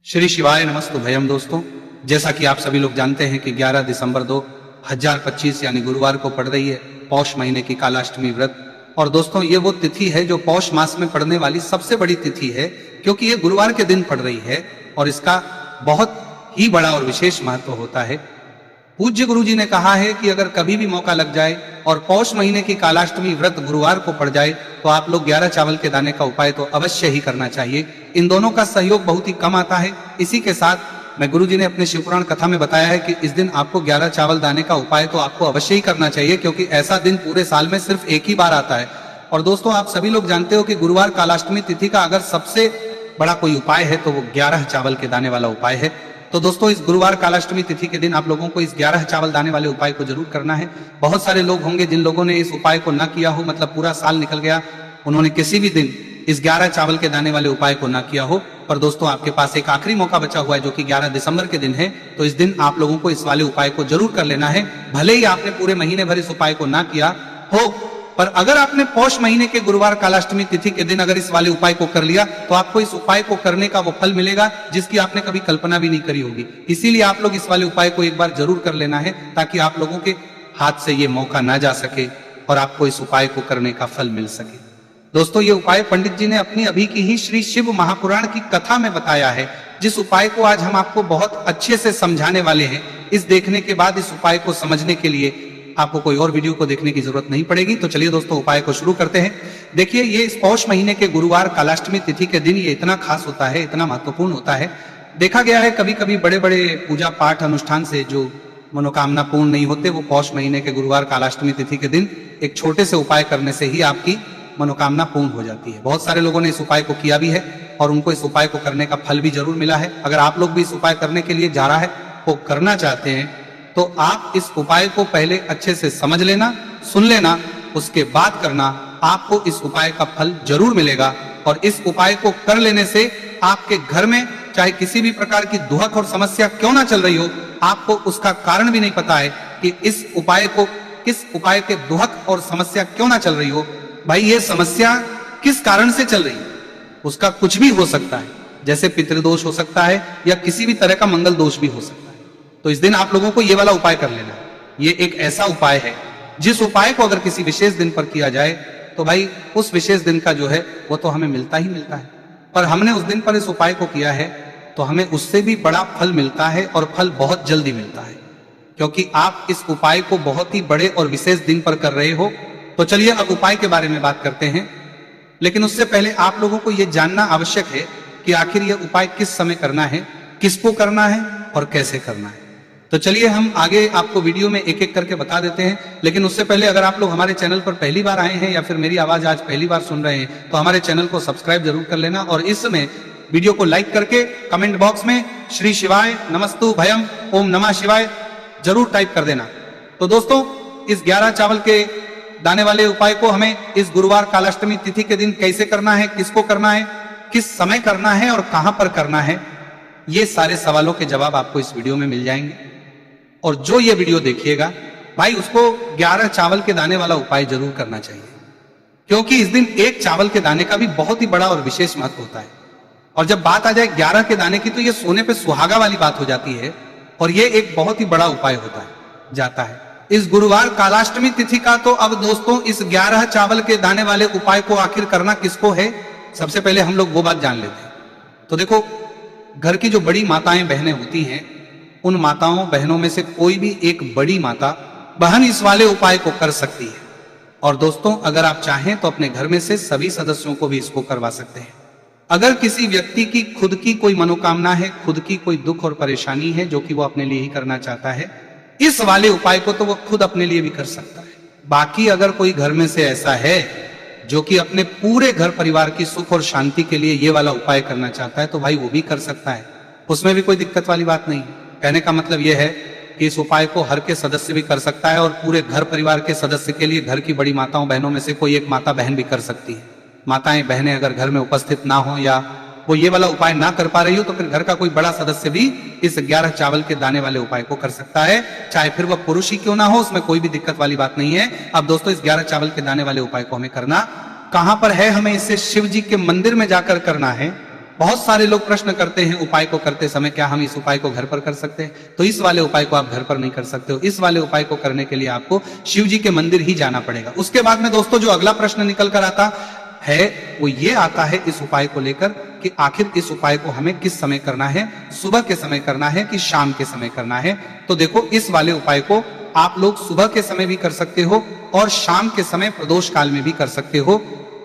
श्री शिवाय नमस्तु भयम। दोस्तों, जैसा कि आप सभी लोग जानते हैं कि 11 दिसंबर 2025 यानी गुरुवार को पड़ रही है पौष महीने की कालाष्टमी व्रत। और दोस्तों, ये वो तिथि है जो पौष मास में पड़ने वाली सबसे बड़ी तिथि है, क्योंकि ये गुरुवार के दिन पड़ रही है और इसका बहुत ही बड़ा और विशेष महत्व होता है। पूज्य गुरु जी ने कहा है कि अगर कभी भी मौका लग जाए और पौष महीने की कालाष्टमी व्रत गुरुवार को पड़ जाए तो आप लोग 11 चावल के दाने का उपाय तो अवश्य ही करना चाहिए। इन दोनों का सहयोग बहुत ही कम आता है। इसी के साथ मैं गुरु जी ने अपने शिवपुराण कथा में बताया है कि इस दिन आपको 11 चावल दाने का उपाय तो आपको अवश्य ही करना चाहिए, क्योंकि ऐसा दिन पूरे साल में सिर्फ एक ही बार आता है। और दोस्तों, आप सभी लोग जानते हो कि गुरुवार कालाष्टमी तिथि का अगर सबसे बड़ा कोई उपाय है तो वो 11 चावल के दाने वाला उपाय है। तो दोस्तों, इस गुरुवार कालाष्टमी तिथि के दिन आप लोगों को इस 11 चावल दाने वाले उपाय को जरूर करना है। बहुत सारे लोग होंगे जिन लोगों ने इस उपाय को ना किया हो, मतलब पूरा साल निकल गया, उन्होंने किसी भी दिन इस 11 चावल के दाने वाले उपाय को ना किया हो। पर दोस्तों, आपके पास एक आखिरी मौका बचा हुआ है जो कि 11 दिसंबर के दिन है। तो इस दिन आप लोगों को इस वाले उपाय को जरूर कर लेना है। भले ही आपने पूरे महीने भर इस उपाय को ना किया हो, पर अगर आपने पौष महीने के गुरुवार कालाष्टमी तिथि के दिन अगर इस वाले उपाय को कर लिया तो आपको इस उपाय को करने का वो फल मिलेगा जिसकी आपने कभी कल्पना भी नहीं करी होगी। इसीलिए आप लोग इस वाले उपाय को एक बार जरूर कर लेना है, ताकि आप लोगों के हाथ से ये मौका ना जा सके और आपको इस उपाय को करने का फल मिल सके। दोस्तों, ये उपाय पंडित जी ने अपनी अभी की ही श्री शिव महापुराण की कथा में बताया है, जिस उपाय को आज हम आपको बहुत अच्छे से समझाने वाले हैं। इस देखने के बाद इस उपाय को समझने के लिए आपको कोई और वीडियो को देखने की जरूरत नहीं पड़ेगी। तो चलिए दोस्तों, उपाय को शुरू करते हैं। देखिए, ये इस पौष महीने के गुरुवार कालाष्टमी तिथि के दिन ये इतना खास होता है, इतना महत्वपूर्ण होता है। देखा गया है कभी कभी बड़े बड़े पूजा पाठ अनुष्ठान से जो मनोकामना पूर्ण नहीं होते, वो पौष महीने के गुरुवार कालाष्टमी तिथि के दिन एक छोटे से उपाय करने से ही आपकी मनोकामना पूर्ण हो जाती है। बहुत सारे लोगों ने इस उपाय को किया भी है और उनको इस उपाय को करने का फल भी जरूर मिला है। अगर आप लोग भी इस उपाय करने के लिए जा रहा है वो करना चाहते हैं तो आप इस उपाय को पहले अच्छे से समझ लेना, सुन लेना, उसके बाद करना। आपको इस उपाय का फल जरूर मिलेगा। और इस उपाय को कर लेने से आपके घर में चाहे किसी भी प्रकार की दुहक और समस्या क्यों ना चल रही हो, आपको उसका कारण भी नहीं पता है कि इस उपाय के दुहक और समस्या क्यों ना चल रही हो। भाई, ये समस्या किस कारण से चल रही है उसका कुछ भी हो सकता है, जैसे पितृदोष हो सकता है या किसी भी तरह का मंगल दोष भी हो सकता है। तो इस दिन आप लोगों को ये वाला उपाय कर लेना है। ये एक ऐसा उपाय है जिस उपाय को अगर किसी विशेष दिन पर किया जाए तो भाई उस विशेष दिन का जो है वो तो हमें मिलता ही मिलता है। पर हमने उस दिन पर इस उपाय को किया है तो हमें उससे भी बड़ा फल मिलता है, और फल बहुत जल्दी मिलता है, क्योंकि आप इस उपाय को बहुत ही बड़े और विशेष दिन पर कर रहे हो। तो चलिए अब उपाय के बारे में बात करते हैं। लेकिन उससे पहले आप लोगों को यह जानना आवश्यक है कि आखिर यह उपाय किस समय करना है, किसको करना है और कैसे करना है। तो चलिए हम आगे आपको वीडियो में एक एक करके बता देते हैं। लेकिन उससे पहले अगर आप लोग हमारे चैनल पर पहली बार आए हैं या फिर मेरी आवाज आज पहली बार सुन रहे हैं तो हमारे चैनल को सब्सक्राइब जरूर कर लेना, और इस समय वीडियो को लाइक करके कमेंट बॉक्स में श्री शिवाय नमस्तु भयम ओम नमः शिवाय जरूर टाइप कर देना। तो दोस्तों, इस 11 चावल के दाने वाले उपाय को हमें इस गुरुवार कालाष्टमी तिथि के दिन कैसे करना है, किसको करना है, किस समय करना है और कहां पर करना है, ये सारे सवालों के जवाब आपको इस वीडियो में मिल जाएंगे। और जो ये वीडियो देखिएगा भाई, उसको 11 चावल के दाने वाला उपाय जरूर करना चाहिए, क्योंकि इस दिन एक चावल के दाने का भी बहुत ही बड़ा और विशेष महत्व होता है। और जब बात आ जाए 11 के दाने की तो ये सोने पे सुहागा वाली बात हो जाती है, और ये एक बहुत ही बड़ा उपाय होता है जाता है इस गुरुवार कालाष्टमी तिथि का। तो अब दोस्तों, इस 11 चावल के दाने वाले उपाय को आखिर करना किसको है, सबसे पहले हम लोग वो बात जान लेते हैं। तो देखो, घर की जो बड़ी माताएं बहनें होती हैं, उन माताओं बहनों में से कोई भी एक बड़ी माता बहन इस वाले उपाय को कर सकती है। और दोस्तों, अगर आप चाहें तो अपने घर में से सभी सदस्यों को भी इसको करवा सकते हैं। अगर किसी व्यक्ति की खुद की कोई मनोकामना है, खुद की कोई दुख और परेशानी है जो कि वो अपने लिए ही करना चाहता है, इस वाले उपाय को तो वो खुद अपने लिए भी कर सकता है। बाकी अगर कोई घर में से ऐसा है जो कि अपने पूरे घर परिवार की सुख और शांति के लिए ये वाला उपाय करना चाहता है तो भाई वो भी कर सकता है, उसमें भी कोई दिक्कत वाली बात नहीं। कहने का मतलब यह है कि इस उपाय को हर के सदस्य भी कर सकता है, और पूरे घर परिवार के सदस्य के लिए घर की बड़ी माताओं बहनों में से कोई एक माता बहन भी कर सकती है। माताएं बहनें अगर घर में उपस्थित ना हो या वो ये वाला उपाय ना कर पा रही हो तो फिर घर का कोई बड़ा सदस्य भी इस 11 चावल के दाने वाले उपाय को कर सकता है, चाहे फिर वह पुरुष ही क्यों ना हो, उसमें कोई भी दिक्कत वाली बात नहीं है। अब दोस्तों, इस 11 चावल के दाने वाले उपाय को हमें करना कहां पर है, हमें इसे शिव जी के मंदिर में जाकर करना है, बहुत सारे लोग प्रश्न करते हैं उपाय को करते समय, क्या हम इस उपाय को घर पर कर सकते हैं? तो इस वाले उपाय को आप घर पर नहीं कर सकते हो। इस वाले उपाय को करने के लिए आपको शिव जी के मंदिर ही जाना पड़ेगा। उसके बाद में दोस्तों जो अगला प्रश्न निकल कर आता है वो ये आता है इस उपाय को लेकर कि आखिर इस उपाय को हमें किस समय करना है, सुबह के समय करना है कि शाम के समय करना है? तो देखो इस वाले उपाय को आप लोग सुबह के समय भी कर सकते हो और शाम के समय प्रदोष काल में भी कर सकते हो।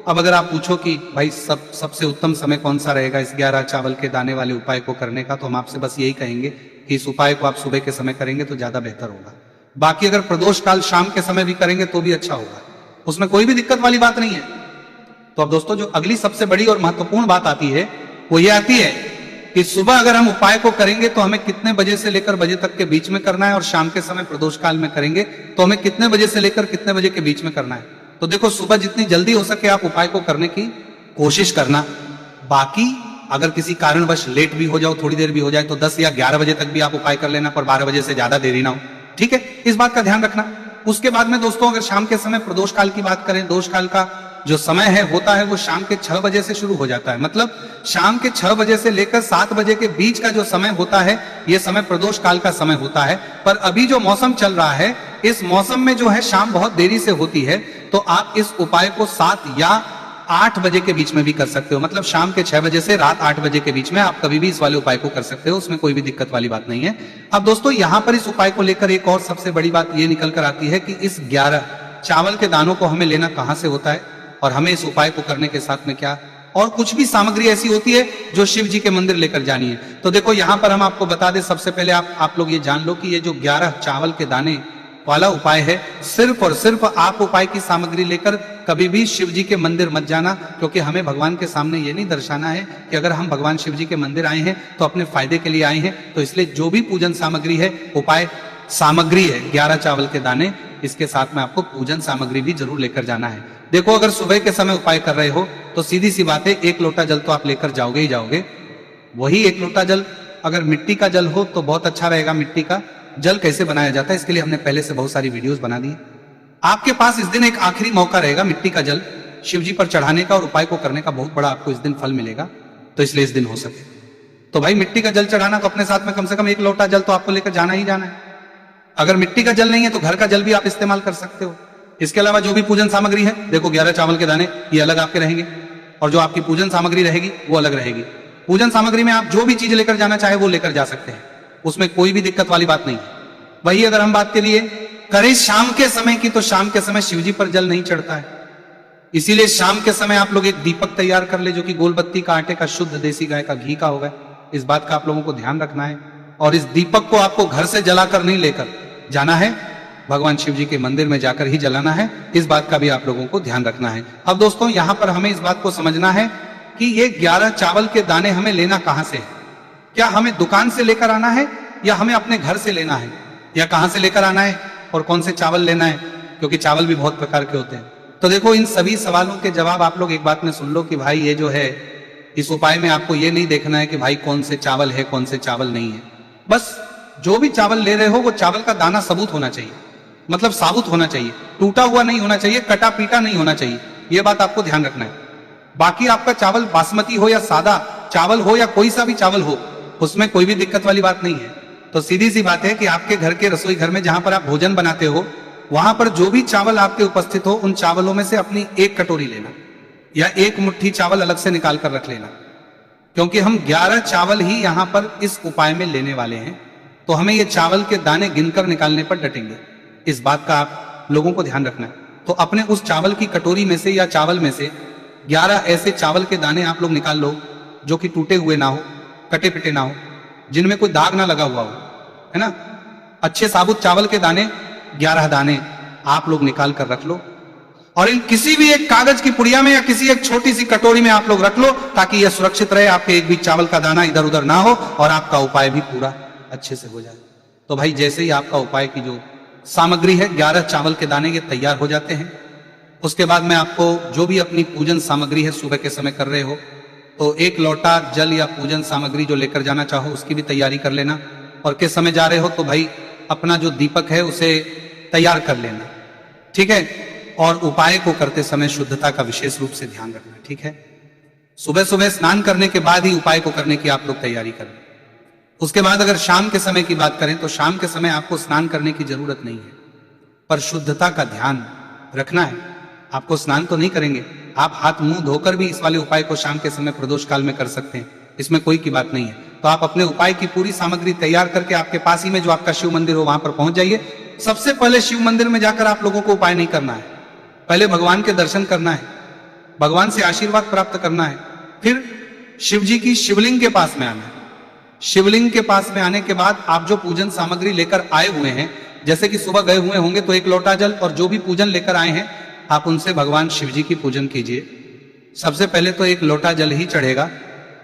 अब अगर आप पूछो कि भाई सबसे उत्तम समय कौन सा रहेगा इस 11 चावल के दाने वाले उपाय को करने का, तो हम आपसे बस यही कहेंगे कि इस उपाय को आप सुबह के समय करेंगे तो ज्यादा बेहतर होगा। बाकी अगर प्रदोष काल शाम के समय भी करेंगे तो भी अच्छा होगा, उसमें कोई भी दिक्कत वाली बात नहीं है। तो अब दोस्तों जो अगली सबसे बड़ी और महत्वपूर्ण बात आती है वो ये आती है कि सुबह अगर हम उपाय को करेंगे तो हमें कितने बजे से लेकर बजे तक के बीच में करना है, और शाम के समय प्रदोष काल में करेंगे तो हमें कितने बजे से लेकर कितने बजे के बीच में करना है। तो देखो सुबह जितनी जल्दी हो सके आप उपाय को करने की कोशिश करना। बाकी अगर किसी कारणवश लेट भी हो जाओ, थोड़ी देर भी हो जाए, तो 10 या 11 बजे तक भी आप उपाय कर लेना, पर 12 बजे से ज्यादा देरी ना हो, ठीक है? इस बात का ध्यान रखना। उसके बाद में दोस्तों अगर शाम के समय प्रदोष काल की बात करें, दोष काल का जो समय है होता है वो शाम के 6 बजे से शुरू हो जाता है। मतलब शाम के 6 बजे से लेकर 7 बजे के बीच का जो समय होता है ये समय प्रदोष काल का समय होता है। पर अभी जो मौसम चल रहा है इस मौसम में जो है शाम बहुत देरी से होती है, तो आप इस उपाय को 7 या 8 बजे के बीच में भी कर सकते हो। मतलब शाम के 6 बजे से रात 8 बजे के बीच में आप कभी भी इस वाले उपाय को कर सकते हो, उसमें कोई भी दिक्कत वाली बात नहीं है। अब दोस्तों यहां पर इस उपाय को लेकर एक और सबसे बड़ी बात ये निकल कर आती है कि इस 11 चावल के दानों को हमें लेना कहां से होता है और हमें इस उपाय को करने के साथ में क्या और कुछ भी सामग्री ऐसी होती है जो शिव जी के मंदिर लेकर जानी है। तो देखो यहां पर हम आपको बता दें, सबसे पहले आप लोग ये जान लो कि ये जो 11 चावल के दाने वाला उपाय है, सिर्फ और सिर्फ आप उपाय की सामग्री लेकर कभी भी शिव जी के मंदिर मत जाना, क्योंकि हमें भगवान के सामने ये नहीं दर्शाना है कि अगर हम भगवान शिव जी के मंदिर आए हैं तो अपने फायदे के लिए आए हैं। तो इसलिए जो भी पूजन सामग्री है, उपाय सामग्री है 11 चावल के दाने, इसके साथ में आपको पूजन सामग्री भी जरूर लेकर जाना है। देखो अगर सुबह के समय उपाय कर रहे हो तो सीधी सी बात है 1 लोटा जल तो आप लेकर जाओगे ही जाओगे। वही 1 लोटा जल अगर मिट्टी का जल हो तो बहुत अच्छा रहेगा। मिट्टी का जल कैसे बनाया जाता है इसके लिए हमने पहले से बहुत सारी वीडियोस बना दी। आपके पास इस दिन एक आखिरी मौका रहेगा मिट्टी का जल शिव जी पर चढ़ाने का और उपाय को करने का, बहुत बड़ा आपको इस दिन फल मिलेगा। तो इसलिए इस दिन हो सके तो भाई मिट्टी का जल चढ़ाना तो अपने साथ में कम से कम 1 लोटा जल तो आपको लेकर जाना ही जाना है। अगर मिट्टी का जल नहीं है तो घर का जल भी आप इस्तेमाल कर सकते हो। इसके अलावा जो भी पूजन सामग्री है, देखो 11 चावल के दाने ये अलग आपके रहेंगे और जो आपकी पूजन सामग्री रहेगी वो अलग रहेगी। पूजन सामग्री में आप जो भी चीज लेकर जाना चाहे वो लेकर जा सकते हैं, उसमें कोई भी दिक्कत वाली बात नहीं है। वही अगर हम बात के लिए करें शाम के समय की, तो शाम के समय शिवजी पर जल नहीं चढ़ता है, इसीलिए शाम के समय आप लोग एक दीपक तैयार कर ले जो कि गोलबत्ती का, आटे का, शुद्ध देसी गाय का घी का होगा। इस बात का आप लोगों को ध्यान रखना है। और इस दीपक को आपको घर से जलाकर नहीं लेकर जाना है, भगवान शिव जी के मंदिर में जाकर ही जलाना है। इस बात का भी आप लोगों को ध्यान रखना है। अब दोस्तों यहां पर हमें इस बात को समझना है कि ये 11 चावल के दाने हमें लेना कहां से है। क्या हमें दुकान से लेकर आना है या हमें अपने घर से लेना है, या कहां से लेकर आना है और कौन से चावल लेना है, क्योंकि चावल भी बहुत प्रकार के होते हैं। तो देखो इन सभी सवालों के जवाब आप लोग एक बात में सुन लो कि भाई ये जो है इस उपाय में आपको ये नहीं देखना है कि भाई कौन से चावल है कौन से चावल नहीं है। बस जो भी चावल ले रहे हो वो चावल का दाना सबूत होना चाहिए, मतलब साबुत होना चाहिए, टूटा हुआ नहीं होना चाहिए, कटा पीटा नहीं होना चाहिए। ये बात आपको ध्यान रखना है। बाकी आपका चावल बासमती हो या सादा चावल हो या कोई सा भी चावल हो, उसमें कोई भी दिक्कत वाली बात नहीं है। तो सीधी सी बात है कि आपके घर के रसोई घर में जहां पर आप भोजन बनाते हो वहां पर जो भी चावल आपके उपस्थित हो उन चावलों में से अपनी 1 कटोरी लेना या 1 मुट्ठी चावल अलग से निकाल कर रख लेना, क्योंकि हम 11 चावल ही यहां पर इस उपाय में लेने वाले हैं। तो हमें ये चावल के दाने गिनकर निकालने पर डटेंगे। इस बात का आप लोगों को ध्यान रखना है। तो अपने उस चावल की कटोरी में से या चावल में से 11 ऐसे चावल के दाने आप लोग निकाल लो जो कि टूटे हुए ना हो, कटे पिटे ना हो, जिनमें कोई दाग ना लगा हुआ हो, है ना। अच्छे साबुत चावल के दाने 11 दाने आप लोग निकाल कर रख लो और इन किसी भी एक कागज की पुड़िया में या किसी एक छोटी सी कटोरी में आप लोग रख लो, ताकि यह सुरक्षित रहे, आपके एक भी चावल का दाना इधर उधर ना हो और आपका उपाय भी पूरा अच्छे से हो जाए। तो भाई जैसे ही आपका उपाय की जो सामग्री है 11 चावल के दाने ये तैयार हो जाते हैं, उसके बाद में आपको जो भी अपनी पूजन सामग्री है सुबह के समय कर रहे हो तो 1 लोटा जल या पूजन सामग्री जो लेकर जाना चाहो उसकी भी तैयारी कर लेना। और किस समय जा रहे हो तो भाई अपना जो दीपक है उसे तैयार कर लेना, ठीक है। और उपाय को करते समय शुद्धता का विशेष रूप से ध्यान रखना, ठीक है। सुबह सुबह स्नान करने के बाद ही उपाय को करने की आप लोग तैयारी करें। उसके बाद अगर शाम के समय की बात करें तो शाम के समय आपको स्नान करने की जरूरत नहीं है, पर शुद्धता का ध्यान रखना है। आपको स्नान तो नहीं करेंगे, आप हाथ मुंह धोकर भी इस वाले उपाय को शाम के समय प्रदोष काल में कर सकते हैं, इसमें कोई की बात नहीं है। तो आप अपने उपाय की पूरी सामग्री तैयार करके आपके पास ही में जो आपका शिव मंदिर हो वहां पर पहुंच जाइए। सबसे पहले शिव मंदिर में जाकर आप लोगों को उपाय नहीं करना है, पहले भगवान के दर्शन करना है, भगवान से आशीर्वाद प्राप्त करना है, फिर शिव जी की शिवलिंग के पास में आना है। शिवलिंग के पास में आने के बाद आप जो पूजन सामग्री लेकर आए हुए हैं, जैसे कि सुबह गए हुए होंगे तो एक लोटा जल और जो भी पूजन लेकर आए हैं आप उनसे भगवान शिव जी की पूजन कीजिए। सबसे पहले तो एक लोटा जल ही चढ़ेगा,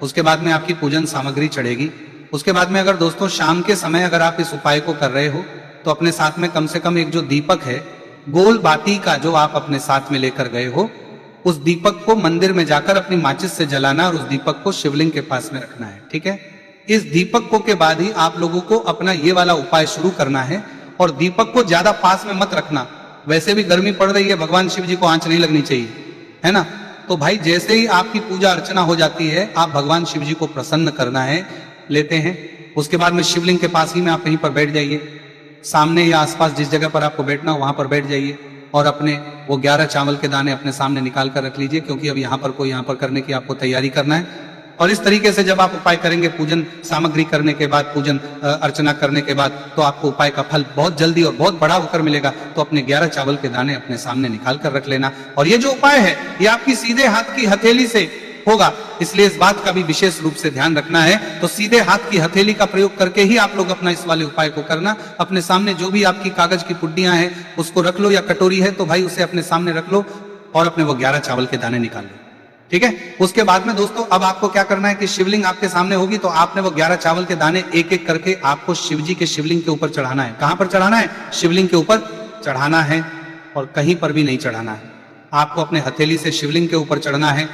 उसके बाद में आपकी पूजन सामग्री चढ़ेगी। उसके बाद में अगर दोस्तों शाम के समय अगर आप इस उपाय को कर रहे हो तो अपने साथ में कम से कम एक जो दीपक है, गोल बाती का जो आप अपने साथ में लेकर गए हो, उस दीपक को मंदिर में जाकर अपनी माचिस से जलाना और उस दीपक को शिवलिंग के पास में रखना है। ठीक है, इस दीपक को के बाद ही आप लोगों को अपना ये वाला उपाय शुरू करना है। और दीपक को ज्यादा पास में मत रखना, वैसे भी गर्मी पड़ रही है, भगवान शिव जी को आंच नहीं लगनी चाहिए, है ना। तो भाई जैसे ही आपकी पूजा अर्चना हो जाती है, आप भगवान शिव जी को प्रसन्न करना है, लेते हैं। उसके बाद में शिवलिंग के पास ही में आप कहीं पर बैठ जाइए, सामने या आसपास जिस जगह पर आपको बैठना हो वहां पर बैठ जाइए और अपने वो 11 चावल के दाने अपने सामने निकाल कर रख लीजिए, क्योंकि अब यहाँ पर करने की आपको तैयारी करना है। और इस तरीके से जब आप उपाय करेंगे, पूजन सामग्री करने के बाद, पूजन अर्चना करने के बाद, तो आपको उपाय का फल बहुत जल्दी और बहुत बड़ा होकर मिलेगा। तो अपने 11 चावल के दाने अपने सामने निकाल कर रख लेना। और ये जो उपाय है ये आपकी सीधे हाथ की हथेली से होगा, इसलिए इस बात का भी विशेष रूप से ध्यान रखना है। तो सीधे हाथ की हथेली का प्रयोग करके ही आप लोग अपना इस वाले उपाय को करना। अपने सामने जो भी आपकी कागज की पुड्डियां हैं उसको रख लो, या कटोरी है तो भाई उसे अपने सामने रख लो और अपने वो 11 चावल के दाने निकाल लो। ठीक है, उसके बाद में दोस्तों अब आपको क्या करना है कि शिवलिंग आपके सामने होगी, तो आपने वो 11 चावल के दाने एक एक करके आपको शिव जी के शिवलिंग के ऊपर चढ़ाना है। कहां पर चढ़ाना है? शिवलिंग के ऊपर चढ़ाना है, और कहीं पर भी नहीं चढ़ाना है। आपको अपने हथेली से शिवलिंग के ऊपर चढ़ना है,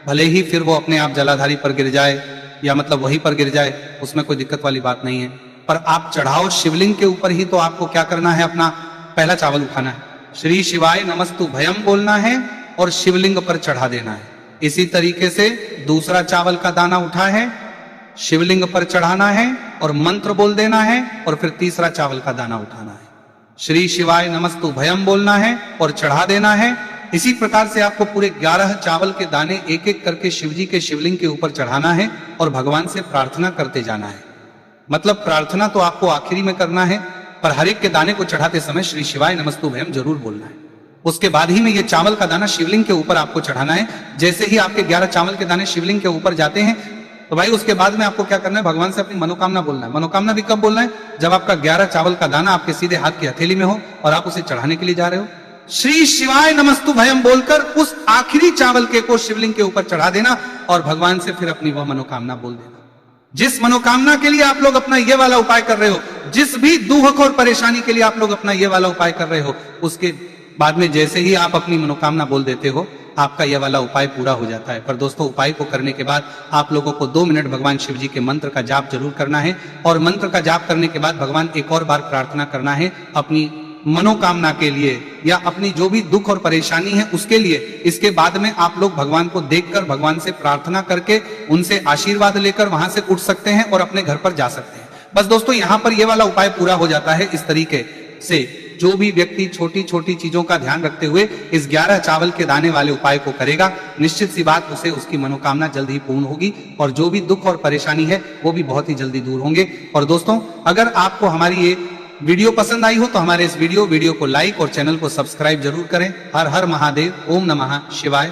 भले ही फिर वो अपने आप जलाधारी पर गिर जाए या मतलब वहीं पर गिर जाए, उसमें कोई दिक्कत वाली बात नहीं है, पर आप चढ़ाओ शिवलिंग के ऊपर ही। तो आपको क्या करना है, अपना पहला चावल उठाना है, श्री शिवाय नमस्तु भयम बोलना है और शिवलिंग पर चढ़ा देना है। इसी तरीके से दूसरा चावल का दाना उठा है, शिवलिंग पर चढ़ाना है और मंत्र बोल देना है, और फिर तीसरा चावल का दाना उठाना है, श्री शिवाय नमस्तु भयम बोलना है और चढ़ा देना है। इसी प्रकार से आपको पूरे 11 चावल के दाने एक एक करके शिव जी के शिवलिंग के ऊपर चढ़ाना है और भगवान से प्रार्थना करते जाना है। मतलब प्रार्थना तो आपको आखिरी में करना है, पर हर एक के दाने को चढ़ाते समय श्री शिवाय नमस्तु भयम जरूर बोलना है। उसके बाद ही में ये चावल का दाना शिवलिंग के ऊपर आपको चढ़ाना है। जैसे ही आपके 11 चावल के दाने शिवलिंग के ऊपर जाते हैं, तो भाई उसके बाद में आपको क्या करना है, भगवान से अपनी मनोकामना बोलना है। मनोकामना भी कब बोलना है? जब आपका 11 चावल का दाना आपके सीधे हाथ की हथेली में हो और आप उसे चढ़ाने के लिए जा रहे हो। श्री शिवाय नमस्तु भयम बोलकर उस आखिरी चावल के को शिवलिंग के ऊपर चढ़ा देना और भगवान से फिर अपनी वह मनोकामना बोल देना। जिस मनोकामना के लिए आप लोग अपना ये वाला उपाय कर रहे हो, जिस भी दुख और परेशानी के लिए आप लोग अपना ये वाला उपाय कर रहे हो, उसके बाद में जैसे ही आप अपनी मनोकामना बोल देते हो, आपका यह वाला उपाय पूरा हो जाता है। पर दोस्तों उपाय को करने के बाद आप लोगों को 2 मिनट भगवान शिव जी के मंत्र का जाप जरूर करना है, और मंत्र का जाप करने के बाद भगवान एक और बार प्रार्थना करना है अपनी मनोकामना के लिए, या अपनी जो भी दुख और परेशानी है उसके लिए। इसके बाद में आप लोग भगवान को देखकर, भगवान से प्रार्थना करके, उनसे आशीर्वाद लेकर वहां से उठ सकते हैं और अपने घर पर जा सकते हैं। बस दोस्तों यहाँ पर यह वाला उपाय पूरा हो जाता है। इस तरीके से जो भी व्यक्ति छोटी छोटी चीजों का ध्यान रखते हुए इस 11 चावल के दाने वाले उपाय को करेगा, निश्चित सी बात उसे उसकी मनोकामना जल्द ही पूर्ण होगी, और जो भी दुख और परेशानी है वो भी बहुत ही जल्दी दूर होंगे। और दोस्तों अगर आपको हमारी ये वीडियो पसंद आई हो तो हमारे इस वीडियो को लाइक और चैनल को सब्सक्राइब जरूर करें। हर हर महादेव, ओम नमः शिवाय।